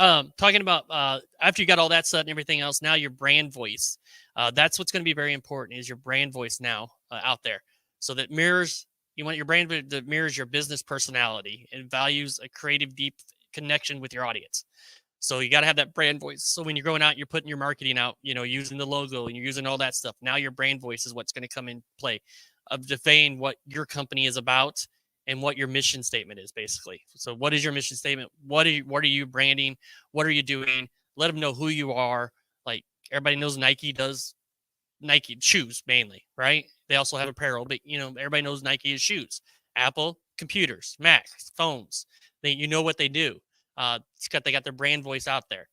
Talking about after you got all that set and everything else, now your brand voice. That's what's going to be very important is your brand voice now out there. So that mirrors, you want your brand that mirrors your business personality and values a creative, deep connection with your audience. So you got to have that brand voice. So when you're going out, you're putting your marketing out, using the logo and you're using all that stuff. Now your brand voice is what's going to come in play of defining what your company is about and what your mission statement is basically. So what is your mission statement? What are you branding? What are you doing? Let them know who you are. Like everybody knows Nike does Nike shoes mainly, right? They also have apparel, but everybody knows Nike is shoes. Apple, computers, Macs, phones. You know what they do. They got their brand voice out there.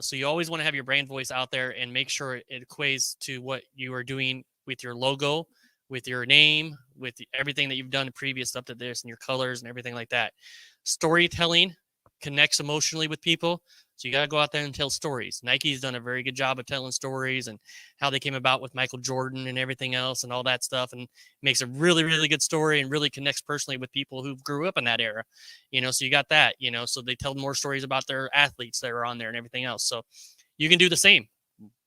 So you always want to have your brand voice out there and make sure it equates to what you are doing with your logo, with your name, with everything that you've done previous up to this and your colors and everything like that. Storytelling connects emotionally with people. So you got to go out there and tell stories. Nike's done a very good job of telling stories and how they came about with Michael Jordan and everything else and all that stuff, and makes a really, really good story and really connects personally with people who grew up in that era. So you got that, so they tell more stories about their athletes that are on there and everything else. So you can do the same.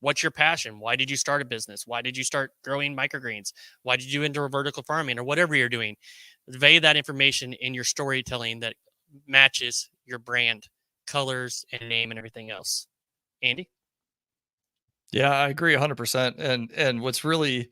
What's your passion? Why did you start a business? Why did you start growing microgreens? Why did you enter vertical farming or whatever you're doing? Convey that information in your storytelling that matches your brand colors and name and everything else. Andy? Yeah, I agree 100%. And what's really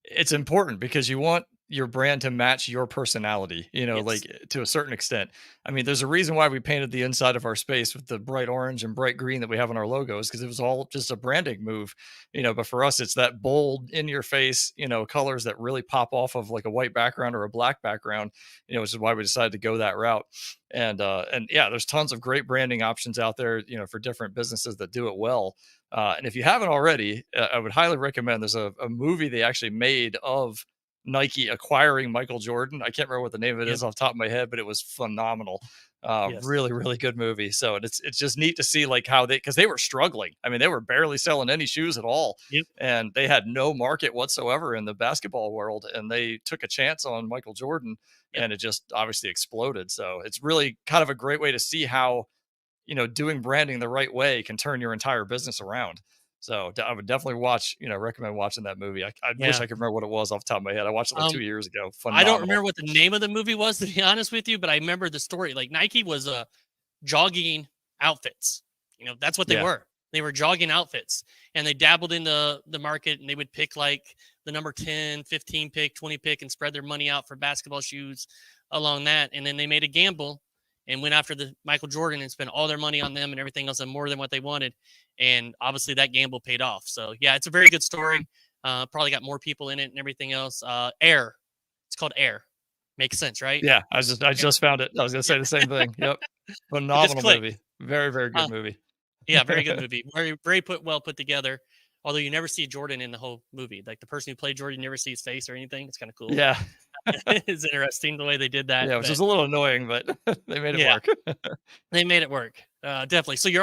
it's important because you want your brand to match your personality, Yes. like to a certain extent. I mean, there's a reason why we painted the inside of our space with the bright orange and bright green that we have on our logos because it was all just a branding move, but for us it's that bold in your face, colors that really pop off of like a white background or a black background, which is why we decided to go that route. And yeah, there's tons of great branding options out there, for different businesses that do it well. And if you haven't already, I would highly recommend. There's a movie they actually made of Nike acquiring Michael Jordan. I can't remember what the name of it Yep. is off the top of my head, but it was phenomenal. Yes. Really, really good movie. So it's just neat to see like how because they were struggling. I mean, they were barely selling any shoes at all, Yep. and they had no market whatsoever in the basketball world. And they took a chance on Michael Jordan, Yep. and it just obviously exploded. So it's really kind of a great way to see how doing branding the right way can turn your entire business around. So I would definitely recommend watching that movie. I wish Yeah. I could remember what it was off the top of my head. I watched it like 2 years ago. I don't Phenomenal. remember what the name of the movie was, to be honest with you, but I remember the story. Like Nike was jogging outfits. That's what they Yeah. were. They were jogging outfits, and they dabbled in the market, and they would pick like the number 10, 15 pick, 20 pick, and spread their money out for basketball shoes along that. And then they made a gamble and went after the Michael Jordan and spent all their money on them and everything else and more than what they wanted. And obviously that gamble paid off. So yeah, it's a very good story. Probably got more people in it and everything else. Air. It's called Air. Makes sense, right? Yeah. I just found it. I was gonna say the same thing. Yep. It just Phenomenal clicked. movie. Very, very good movie. Yeah, very good movie. Very, very well put together. Although you never see Jordan in the whole movie. Like the person who played Jordan, you never see his face or anything. It's kind of cool. Yeah. It's interesting the way they did that. Yeah, which But was a little annoying, but they made it yeah, work. they made it work. Definitely. So you're